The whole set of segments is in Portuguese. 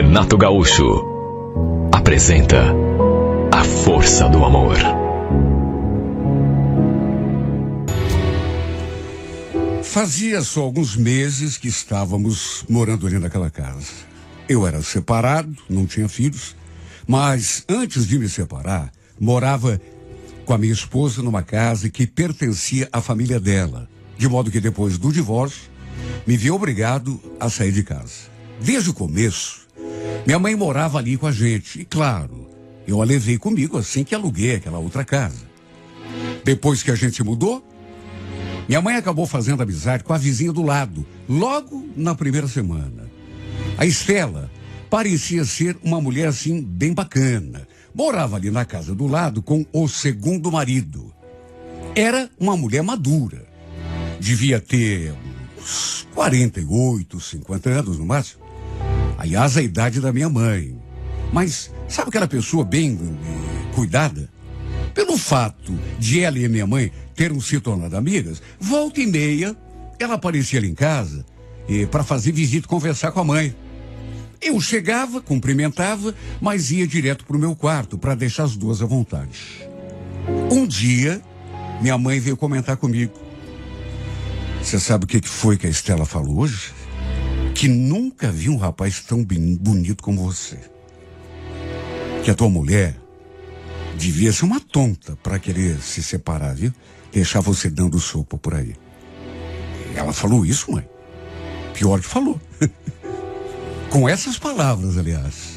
Renato Gaúcho apresenta A Força do Amor. Fazia só alguns meses que estávamos morando ali naquela casa. Eu era separado, não tinha filhos, mas antes de me separar, morava com a minha esposa numa casa que pertencia à família dela, de modo que depois do divórcio, me vi obrigado a sair de casa. Desde o começo, minha mãe morava ali com a gente, e claro, eu a levei comigo assim que aluguei aquela outra casa. Depois que a gente mudou, minha mãe acabou fazendo amizade com a vizinha do lado, logo na primeira semana. A Estela parecia ser uma mulher assim bem bacana. Morava ali na casa do lado com o segundo marido. Era uma mulher madura. Devia ter uns 48, 50 anos no máximo. Aliás, a idade da minha mãe. Mas sabe aquela pessoa bem cuidada? Pelo fato de ela e minha mãe terem se tornado amigas, volta e meia, ela aparecia ali em casa para fazer visita e conversar com a mãe. Eu chegava, cumprimentava, mas ia direto para o meu quarto para deixar as duas à vontade. Um dia, minha mãe veio comentar comigo. Você sabe o que foi que a Estela falou hoje? Que nunca vi um rapaz tão bonito como você. Que a tua mulher devia ser uma tonta para querer se separar, viu? Deixar você dando sopa por aí. Ela falou isso, mãe. Pior que falou. Com essas palavras, aliás.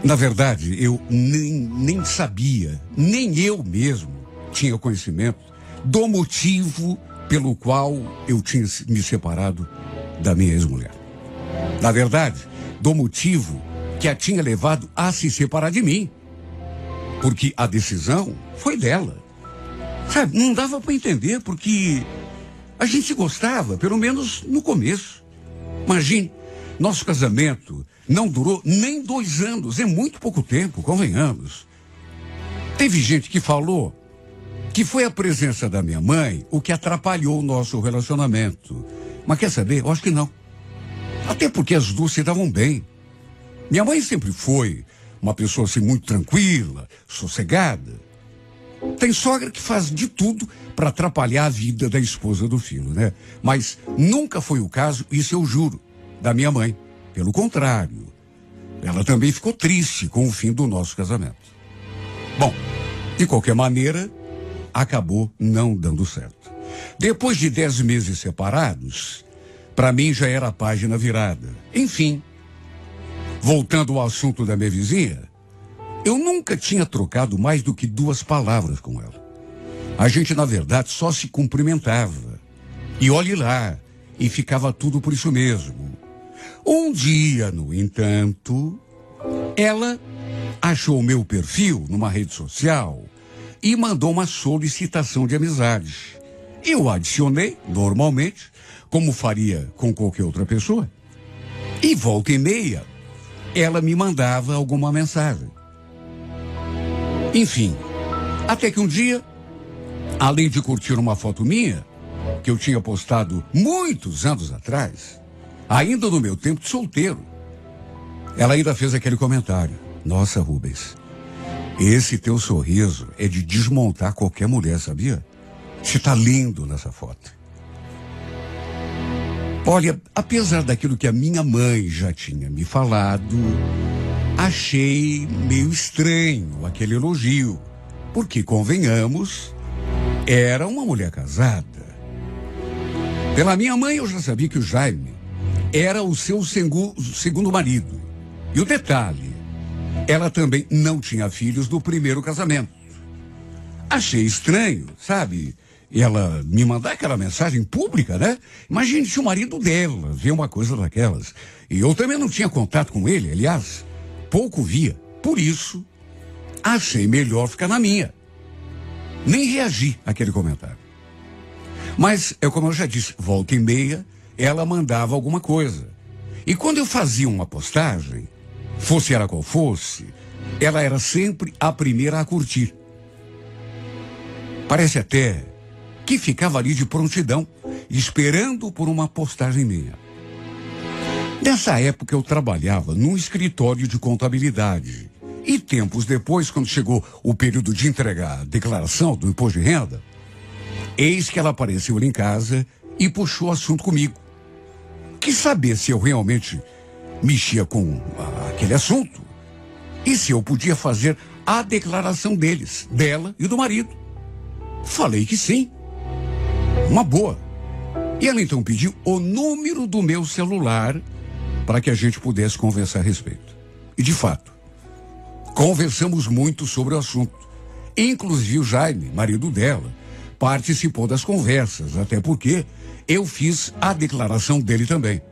Na verdade, eu nem sabia, nem eu mesmo tinha conhecimento do motivo pelo qual eu tinha me separado da minha ex-mulher. Na verdade, do motivo que a tinha levado a se separar de mim. Porque a decisão foi dela. Sabe, não dava para entender, porque a gente se gostava, pelo menos no começo. Imagine, nosso casamento não durou nem 2 anos, é muito pouco tempo, convenhamos. Teve gente que falou que foi a presença da minha mãe o que atrapalhou o nosso relacionamento. Mas quer saber? Eu acho que não. Até porque as duas se davam bem. Minha mãe sempre foi uma pessoa assim muito tranquila, sossegada. Tem sogra que faz de tudo para atrapalhar a vida da esposa do filho, né? Mas nunca foi o caso, isso eu juro, da minha mãe. Pelo contrário, ela também ficou triste com o fim do nosso casamento. Bom, de qualquer maneira, acabou não dando certo. Depois de 10 meses separados, para mim já era a página virada. Enfim, voltando ao assunto da minha vizinha, eu nunca tinha trocado mais do que 2 palavras com ela. A gente, na verdade, só se cumprimentava. E olhe lá, e ficava tudo por isso mesmo. Um dia, no entanto, ela achou o meu perfil numa rede social e mandou uma solicitação de amizade. Eu adicionei, normalmente, como faria com qualquer outra pessoa. E volta e meia, ela me mandava alguma mensagem. Enfim, até que um dia, além de curtir uma foto minha, que eu tinha postado muitos anos atrás, ainda no meu tempo de solteiro, ela ainda fez aquele comentário. Nossa, Rubens, esse teu sorriso é de desmontar qualquer mulher, sabia? Você tá lindo nessa foto. Olha, apesar daquilo que a minha mãe já tinha me falado, achei meio estranho aquele elogio, porque, convenhamos, era uma mulher casada. Pela minha mãe, eu já sabia que o Jaime era o seu segundo marido. E o detalhe, ela também não tinha filhos do primeiro casamento. Achei estranho, sabe? Ela me mandar aquela mensagem pública, né? Imagine se o marido dela vê uma coisa daquelas. E eu também não tinha contato com ele, aliás, pouco via. Por isso, achei melhor ficar na minha. Nem reagi àquele comentário. Mas, como eu já disse, volta e meia, ela mandava alguma coisa. E quando eu fazia uma postagem, fosse ela qual fosse, ela era sempre a primeira a curtir. Parece até que ficava ali de prontidão, esperando por uma postagem minha. Nessa época eu trabalhava num escritório de contabilidade. E tempos depois, quando chegou o período de entregar a declaração do imposto de renda, eis que ela apareceu ali em casa e puxou o assunto comigo. Quis saber se eu realmente mexia com aquele assunto e se eu podia fazer a declaração deles, dela e do marido. Falei que sim. Uma boa. E ela então pediu o número do meu celular para que a gente pudesse conversar a respeito. E de fato, conversamos muito sobre o assunto. Inclusive o Jaime, marido dela, participou das conversas, até porque eu fiz a declaração dele também.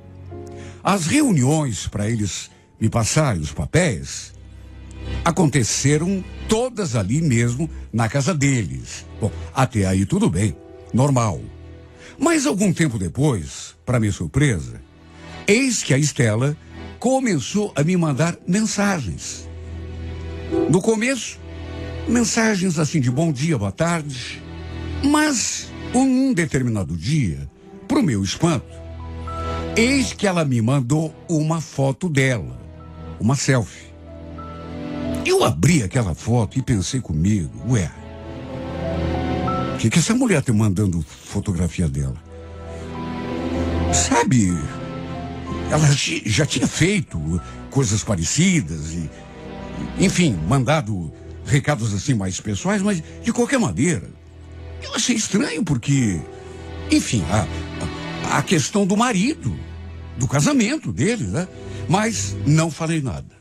As reuniões para eles me passarem os papéis aconteceram todas ali mesmo na casa deles. Bom, até aí tudo bem, normal. Mas algum tempo depois, para minha surpresa, eis que a Estela começou a me mandar mensagens. No começo, mensagens assim de bom dia, boa tarde. Mas, um determinado dia, pro meu espanto, eis que ela me mandou uma foto dela, uma selfie. Eu abri aquela foto e pensei comigo, ué, o que essa mulher tá mandando fotografia dela? Sabe, ela já tinha feito coisas parecidas e, enfim, mandado recados assim mais pessoais, mas de qualquer maneira, eu achei estranho porque, enfim, a questão do marido, do casamento dele, né? Mas não falei nada.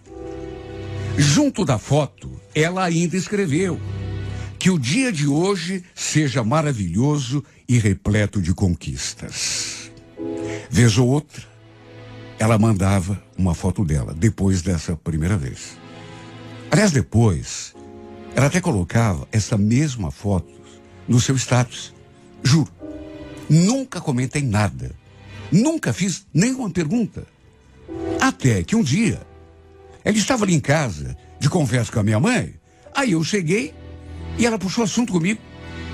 Junto da foto, ela ainda escreveu que o dia de hoje seja maravilhoso e repleto de conquistas. Vez ou outra, ela mandava uma foto dela, depois dessa primeira vez. Aliás, depois, ela até colocava essa mesma foto no seu status. Juro, nunca comentei nada. Nunca fiz nenhuma pergunta. Até que um dia, ela estava ali em casa, de conversa com a minha mãe. Aí eu cheguei e ela puxou assunto comigo.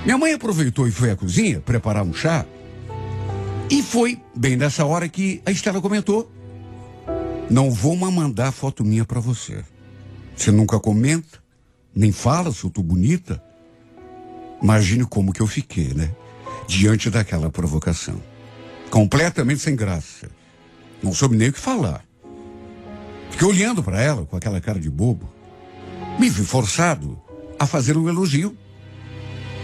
Minha mãe aproveitou e foi à cozinha preparar um chá. E foi bem nessa hora que a Estela comentou: não vou mandar foto minha para você. Você nunca comenta, nem fala se eu tô bonita. Imagine como que eu fiquei, né? Diante daquela provocação. Completamente sem graça. Não soube nem o que falar. Fiquei olhando para ela com aquela cara de bobo. Me vi forçado a fazer um elogio.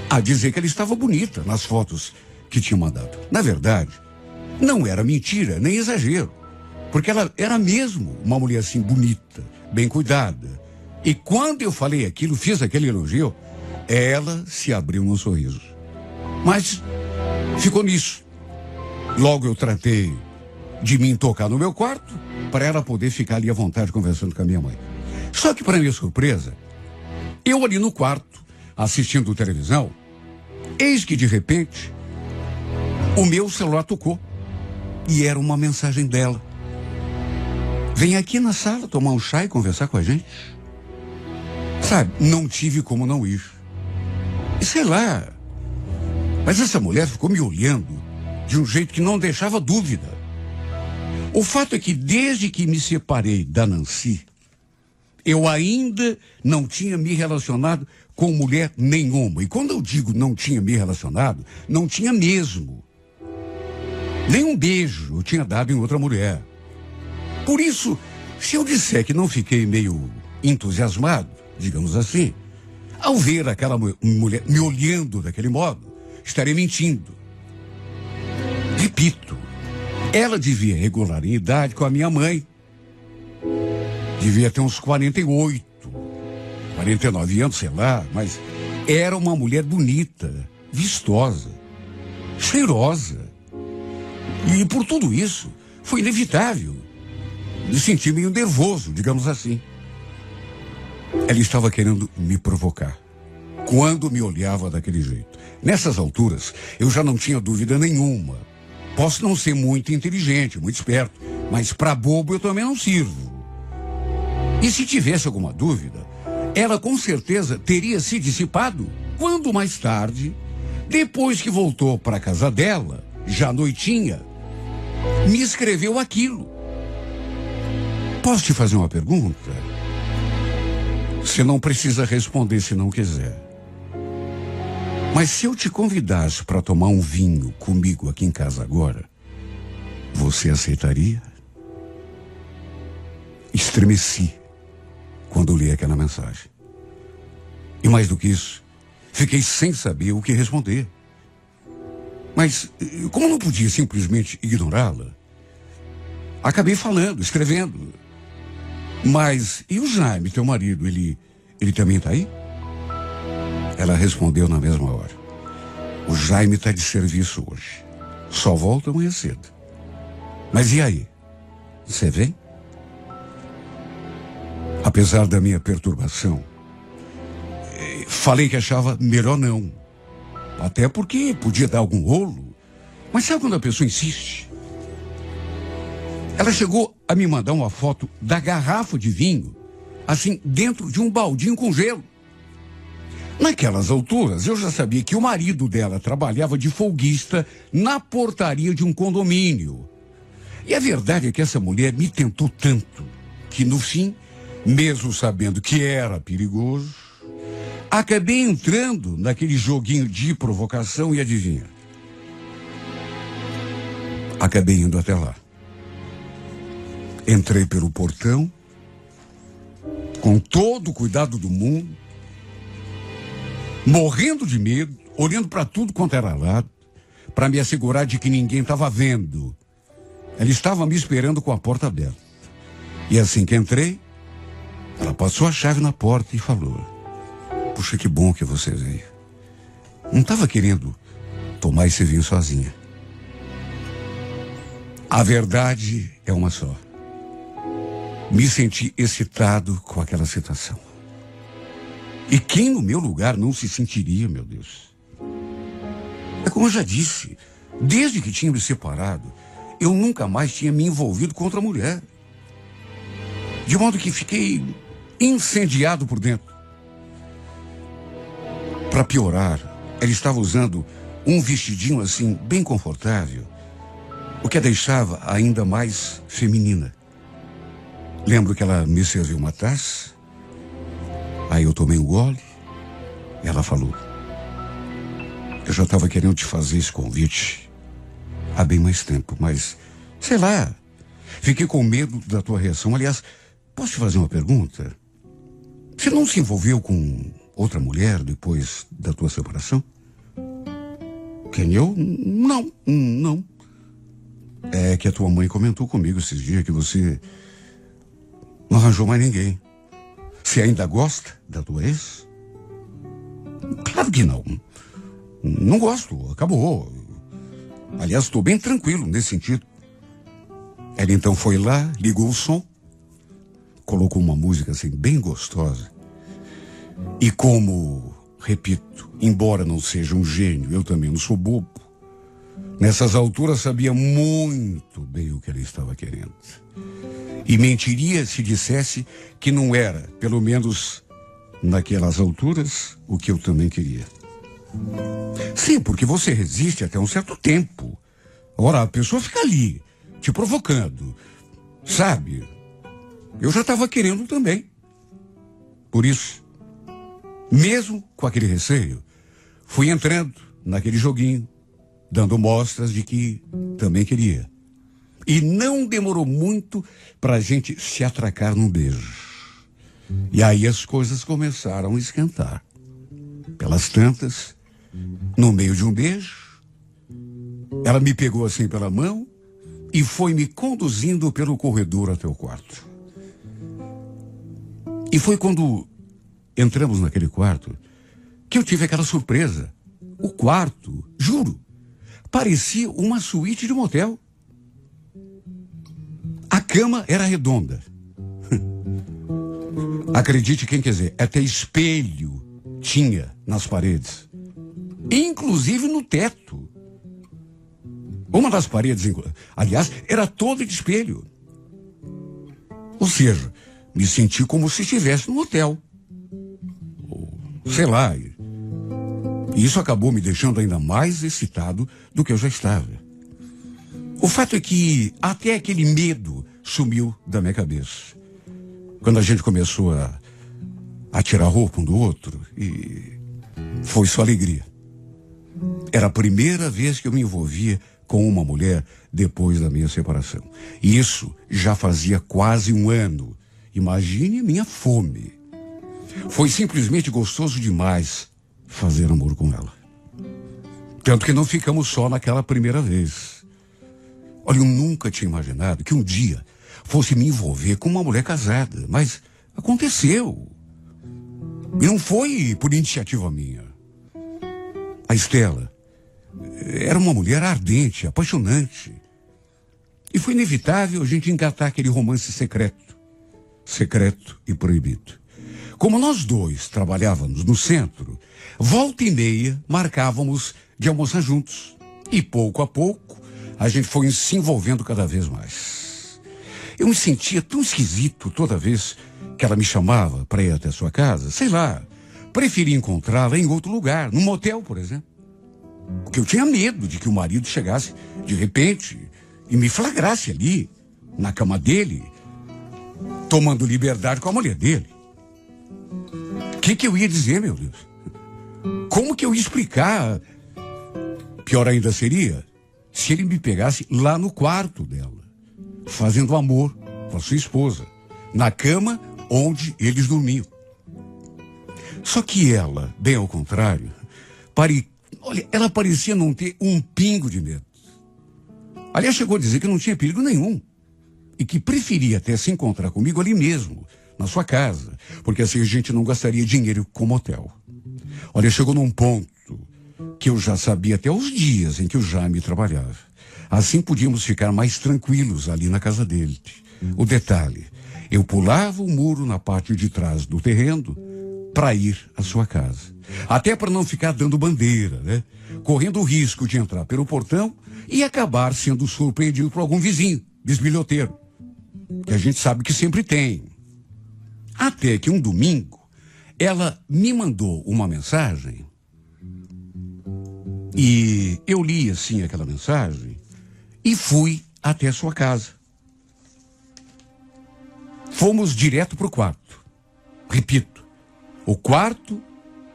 A dizer que ela estava bonita nas fotos que tinha mandado. Na verdade, não era mentira, nem exagero. Porque ela era mesmo uma mulher assim bonita, bem cuidada. E quando eu falei aquilo, fiz aquele elogio, ela se abriu num sorriso. Mas ficou nisso. Logo eu tratei de me tocar no meu quarto para ela poder ficar ali à vontade conversando com a minha mãe. Só que, para minha surpresa, eu ali no quarto, assistindo televisão, eis que de repente o meu celular tocou e era uma mensagem dela. Vem aqui na sala tomar um chá e conversar com a gente. Sabe, não tive como não ir. E sei lá, mas essa mulher ficou me olhando de um jeito que não deixava dúvida. O fato é que desde que me separei da Nancy, eu ainda não tinha me relacionado com mulher nenhuma. E quando eu digo não tinha me relacionado, não tinha mesmo. Nem um beijo eu tinha dado em outra mulher. Por isso, se eu disser que não fiquei meio entusiasmado, digamos assim, ao ver aquela mulher me olhando daquele modo, estarei mentindo. Repito, ela devia regular em idade com a minha mãe. Devia ter uns 48, 49 anos, sei lá, mas era uma mulher bonita, vistosa, cheirosa. E por tudo isso, foi inevitável me sentir meio nervoso, digamos assim. Ela estava querendo me provocar quando me olhava daquele jeito. Nessas alturas, eu já não tinha dúvida nenhuma. Posso não ser muito inteligente, muito esperto, mas para bobo eu também não sirvo. E se tivesse alguma dúvida, ela com certeza teria se dissipado quando mais tarde, depois que voltou para a casa dela, já à noitinha, me escreveu aquilo. Posso te fazer uma pergunta? Você não precisa responder se não quiser. Mas se eu te convidasse para tomar um vinho comigo aqui em casa agora, você aceitaria? Estremeci quando li aquela mensagem. E mais do que isso, fiquei sem saber o que responder. Mas, como não podia simplesmente ignorá-la, acabei falando, escrevendo. Mas, e o Jaime, teu marido, ele também está aí? Ela respondeu na mesma hora. O Jaime está de serviço hoje. Só volta amanhã cedo. Mas e aí? Você vem? Apesar da minha perturbação, falei que achava melhor não. Até porque podia dar algum rolo. Mas sabe quando a pessoa insiste? Ela chegou a me mandar uma foto da garrafa de vinho, assim, dentro de um baldinho com gelo. Naquelas alturas, eu já sabia que o marido dela trabalhava de folguista na portaria de um condomínio. E a verdade é que essa mulher me tentou tanto que, no fim, mesmo sabendo que era perigoso, acabei entrando naquele joguinho de provocação e adivinha? Acabei indo até lá. Entrei pelo portão, com todo o cuidado do mundo, morrendo de medo, olhando para tudo quanto era lado, para me assegurar de que ninguém estava vendo. Ela estava me esperando com a porta aberta. E assim que entrei, ela passou a chave na porta e falou: puxa, que bom que você veio. Não estava querendo tomar esse vinho sozinha. A verdade é uma só. Me senti excitado com aquela situação. E quem no meu lugar não se sentiria, meu Deus? É como eu já disse, desde que tinha me separado, eu nunca mais tinha me envolvido com outra mulher. De modo que fiquei incendiado por dentro. Para piorar, ela estava usando um vestidinho assim, bem confortável, o que a deixava ainda mais feminina. Lembro que ela me serviu uma taça, aí eu tomei um gole, e ela falou: eu já estava querendo te fazer esse convite há bem mais tempo, mas, sei lá, fiquei com medo da tua reação. Aliás, posso te fazer uma pergunta? Você não se envolveu com outra mulher depois da tua separação? Quem, eu? Não. É que a tua mãe comentou comigo esses dias que você não arranjou mais ninguém. Você ainda gosta da tua ex? Claro que não. Não gosto, acabou. Aliás, estou bem tranquilo nesse sentido. Ela então foi lá, ligou o som, colocou uma música assim bem gostosa. E como, repito, embora não seja um gênio, eu também não sou bobo, nessas alturas sabia muito bem o que ela estava querendo. E mentiria se dissesse que não era, pelo menos naquelas alturas, o que eu também queria. Sim, porque você resiste até um certo tempo. Agora, a pessoa fica ali, te provocando. Sabe? Eu já estava querendo também. Por isso, mesmo com aquele receio, fui entrando naquele joguinho, dando mostras de que também queria. E não demorou muito para a gente se atracar num beijo. E aí as coisas começaram a esquentar. Pelas tantas, no meio de um beijo, ela me pegou assim pela mão e foi me conduzindo pelo corredor até o quarto. E foi quando entramos naquele quarto que eu tive aquela surpresa. O quarto, juro, parecia uma suíte de motel. A cama era redonda. Acredite quem quiser, até espelho tinha nas paredes. Inclusive no teto. Uma das paredes, aliás, era toda de espelho. Ou seja, me senti como se estivesse num hotel. Sei lá. E isso acabou me deixando ainda mais excitado do que eu já estava. O fato é que até aquele medo sumiu da minha cabeça. Quando a gente começou a tirar roupa um do outro, e foi só alegria. Era a primeira vez que eu me envolvia com uma mulher depois da minha separação. E isso já fazia quase um ano. Imagine a minha fome. Foi simplesmente gostoso demais fazer amor com ela. Tanto que não ficamos só naquela primeira vez. Olha, eu nunca tinha imaginado que um dia fosse me envolver com uma mulher casada, mas aconteceu. E não foi por iniciativa minha. A Estela era uma mulher ardente, apaixonante. E foi inevitável a gente engatar aquele romance secreto e proibido. Como nós dois trabalhávamos no centro, volta e meia marcávamos de almoçar juntos. E pouco a pouco, a gente foi se envolvendo cada vez mais. Eu me sentia tão esquisito toda vez que ela me chamava para ir até sua casa. Sei lá, preferia encontrá-la em outro lugar, num motel, por exemplo. Porque eu tinha medo de que o marido chegasse de repente e me flagrasse ali, na cama dele, tomando liberdade com a mulher dele. O que eu ia dizer, meu Deus? Como que eu ia explicar? Pior ainda seria se ele me pegasse lá no quarto dela, fazendo amor com a sua esposa, na cama onde eles dormiam. Só que ela, bem ao contrário, olha, ela parecia não ter um pingo de medo. Aliás, chegou a dizer que não tinha perigo nenhum e que preferia até se encontrar comigo ali mesmo, na sua casa, porque assim a gente não gastaria dinheiro com motel. Olha, chegou num ponto que eu já sabia até os dias em que o Jaime trabalhava. Assim podíamos ficar mais tranquilos ali na casa dele. O detalhe, eu pulava o muro na parte de trás do terreno para ir à sua casa. Até para não ficar dando bandeira, né? Correndo o risco de entrar pelo portão e acabar sendo surpreendido por algum vizinho, bisbilhoteiro, que a gente sabe que sempre tem. Até que um domingo, ela me mandou uma mensagem e eu li assim aquela mensagem e fui até a sua casa. Fomos direto para o quarto. Repito, o quarto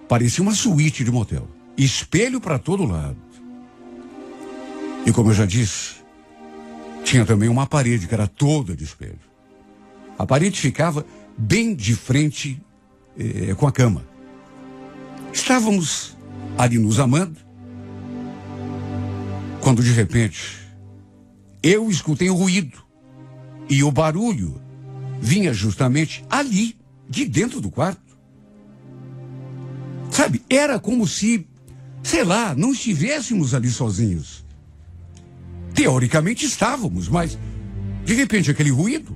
parecia uma suíte de motel. Espelho para todo lado. E como eu já disse, tinha também uma parede que era toda de espelho. A parede ficava bem de frente com a cama. Estávamos ali nos amando, quando de repente eu escutei um ruído e o barulho vinha justamente ali, de dentro do quarto. Sabe, era como se, sei lá, não estivéssemos ali sozinhos. Teoricamente estávamos, mas de repente aquele ruído.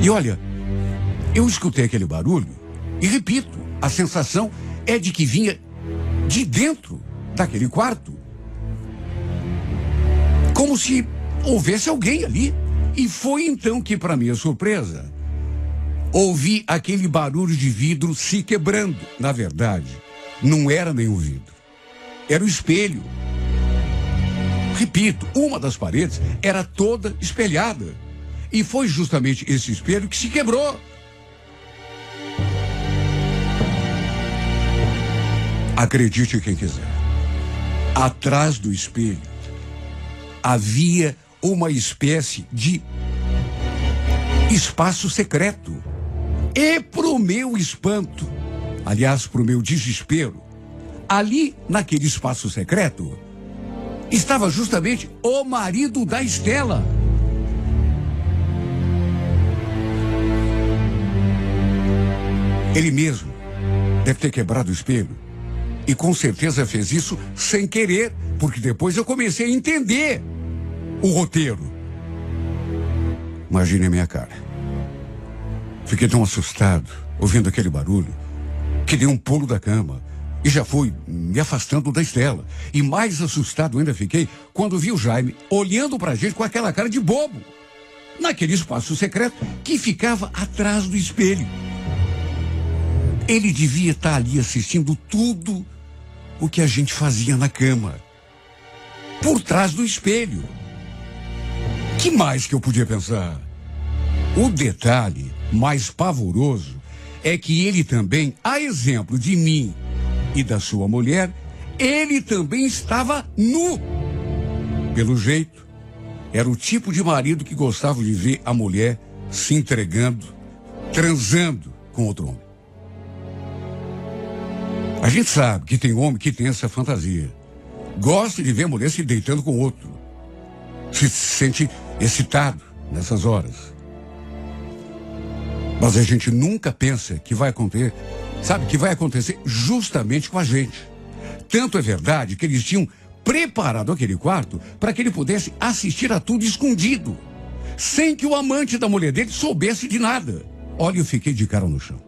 E olha, eu escutei aquele barulho e repito, a sensação é de que vinha de dentro daquele quarto. Como se houvesse alguém ali. E foi então que, para minha surpresa, ouvi aquele barulho de vidro se quebrando. Na verdade, não era nem o vidro. Era o espelho. Repito, uma das paredes era toda espelhada. E foi justamente esse espelho que se quebrou. Acredite quem quiser. Atrás do espelho havia uma espécie de espaço secreto. E pro meu espanto, aliás, pro meu desespero, ali naquele espaço secreto estava justamente o marido da Estela. Ele mesmo deve ter quebrado o espelho e com certeza fez isso sem querer, porque depois eu comecei a entender o roteiro. Imagine a minha cara. Fiquei tão assustado, ouvindo aquele barulho, que dei um pulo da cama e já fui me afastando da Estela. E mais assustado ainda fiquei quando vi o Jaime olhando pra gente com aquela cara de bobo, naquele espaço secreto que ficava atrás do espelho. Ele devia estar ali assistindo tudo o que a gente fazia na cama. por trás do espelho. Que mais que eu podia pensar? O detalhe mais pavoroso é que ele também, a exemplo de mim e da sua mulher, ele também estava nu. Pelo jeito, era o tipo de marido que gostava de ver a mulher se entregando, transando com outro homem. A gente sabe que tem homem que tem essa fantasia. Gosta de ver a mulher se deitando com outro. Se sente excitado nessas horas. Mas a gente nunca pensa que vai acontecer, sabe, que vai acontecer justamente com a gente. Tanto é verdade que eles tinham preparado aquele quarto para que ele pudesse assistir a tudo escondido, sem que o amante da mulher dele soubesse de nada. Olha, eu fiquei de cara no chão.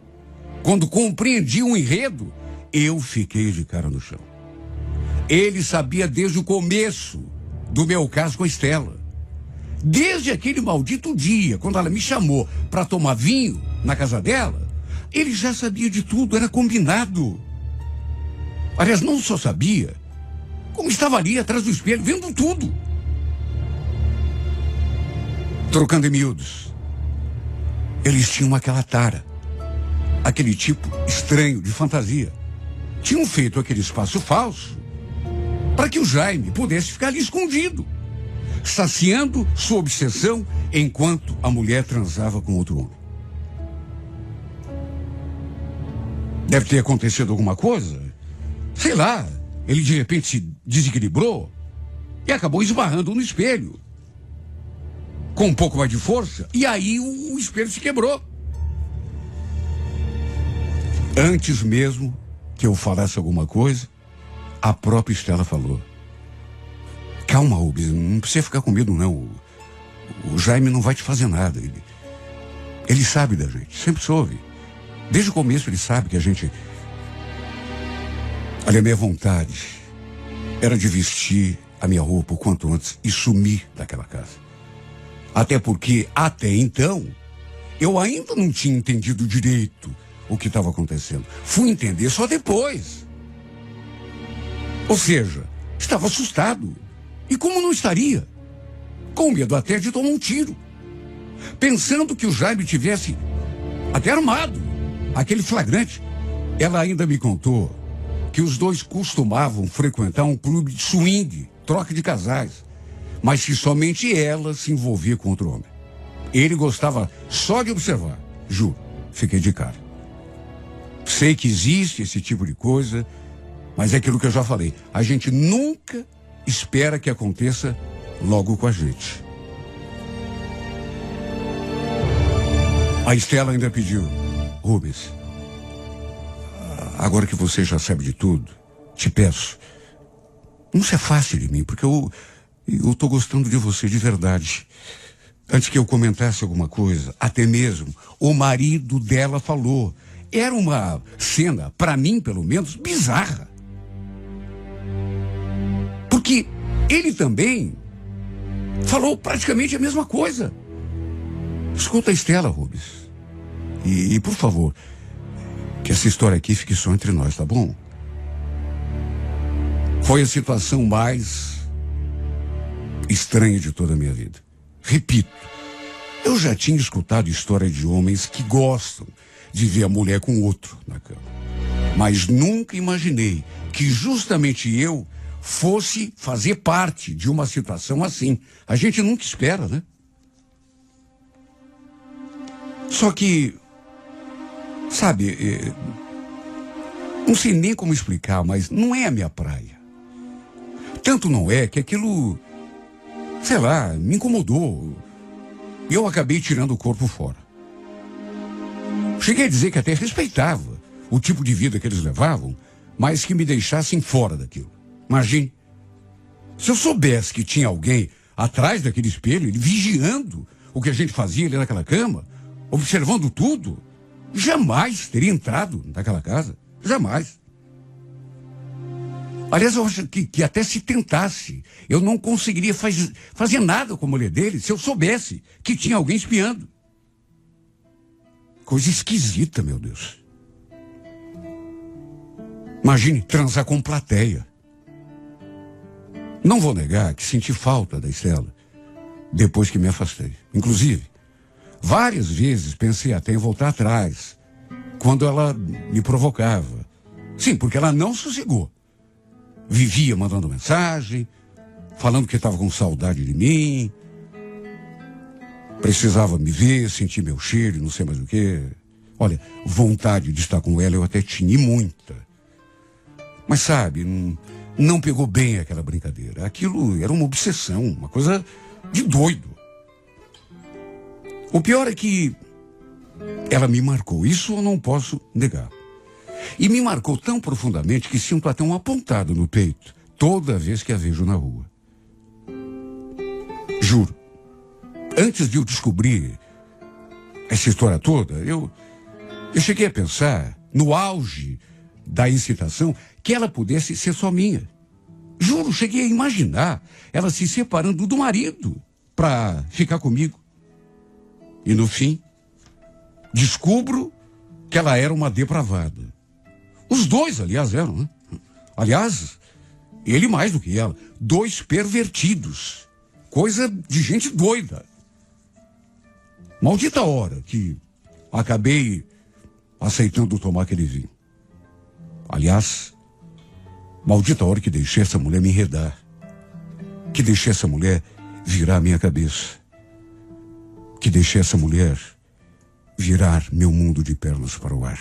Quando compreendi o enredo, eu fiquei de cara no chão. Ele sabia desde o começo do meu caso com a Estela. Desde aquele maldito dia, quando ela me chamou para tomar vinho na casa dela, ele já sabia de tudo, era combinado. Aliás, não só sabia, como estava ali atrás do espelho, vendo tudo. Trocando em miúdos, eles tinham aquela tara, aquele tipo estranho de fantasia. Tinham feito aquele espaço falso para que o Jaime pudesse ficar ali escondido, saciando sua obsessão enquanto a mulher transava com outro homem. Deve ter acontecido alguma coisa. Sei lá, ele de repente se desequilibrou e acabou esbarrando no espelho. Com um pouco mais de força, e aí o espelho se quebrou. Antes mesmo que eu falasse alguma coisa, a própria Estela falou: calma, Rubens, não precisa ficar com medo, não. O Jaime não vai te fazer nada. Ele sabe da gente, sempre soube. Desde o começo ele sabe que a gente... Olha, a minha vontade era de vestir a minha roupa o quanto antes e sumir daquela casa. Até porque, até então, eu ainda não tinha entendido direito o que estava acontecendo. Fui entender só depois. Ou seja, estava assustado. E como não estaria? Com medo até de tomar um tiro. Pensando que o Jaime tivesse até armado aquele flagrante. Ela ainda me contou que os dois costumavam frequentar um clube de swing, troca de casais, mas que somente ela se envolvia com outro homem. Ele gostava só de observar. Juro, fiquei de cara. Sei que existe esse tipo de coisa, mas é aquilo que eu já falei. A gente nunca espera que aconteça logo com a gente. A Estela ainda pediu: Rubens, agora que você já sabe de tudo, te peço, não se afaste de mim, porque eu tô gostando de você de verdade. Antes que eu comentasse alguma coisa, até mesmo o marido dela falou. Era uma cena, para mim pelo menos, bizarra. Porque ele também falou praticamente a mesma coisa. Escuta a Estela, Rubens. E por favor, que essa história aqui fique só entre nós, tá bom? Foi a situação mais estranha de toda a minha vida. Repito, eu já tinha escutado história de homens que gostam de ver a mulher com outro na cama. Mas nunca imaginei que justamente eu fosse fazer parte de uma situação assim. A gente nunca espera, né? Só que, sabe, não sei nem como explicar, mas não é a minha praia. Tanto não é que aquilo, sei lá, me incomodou. E eu acabei tirando o corpo fora. Cheguei a dizer que até respeitava o tipo de vida que eles levavam, mas que me deixassem fora daquilo. Imagine, se eu soubesse que tinha alguém atrás daquele espelho, ele vigiando o que a gente fazia ali naquela cama, observando tudo, jamais teria entrado naquela casa. Jamais. Aliás, eu acho que até se tentasse, eu não conseguiria fazer nada com a mulher dele se eu soubesse que tinha alguém espiando. Coisa esquisita, meu Deus. Imagine transar com plateia. Não vou negar que senti falta da Estela depois que me afastei. Inclusive, várias vezes pensei até em voltar atrás, quando ela me provocava. Sim, porque ela não sossegou. Vivia mandando mensagem, falando que estava com saudade de mim, precisava me ver, sentir meu cheiro, não sei mais o quê. Olha, vontade de estar com ela eu até tinha, e muita. Mas sabe, não pegou bem aquela brincadeira. Aquilo era uma obsessão, uma coisa de doido. O pior é que ela me marcou, isso eu não posso negar. E me marcou tão profundamente que sinto até uma pontada no peito toda vez que a vejo na rua. Juro, antes de eu descobrir essa história toda, eu cheguei a pensar, no auge da excitação, que ela pudesse ser só minha. Juro, cheguei a imaginar ela se separando do marido para ficar comigo. E no fim, descubro que ela era uma depravada. Os dois, aliás, eram, né? Aliás, ele mais do que ela. 2 pervertidos. Coisa de gente doida. Maldita hora que acabei aceitando tomar aquele vinho. Aliás, maldita hora que deixei essa mulher me enredar. Que deixei essa mulher virar a minha cabeça. Que deixei essa mulher virar meu mundo de pernas para o ar.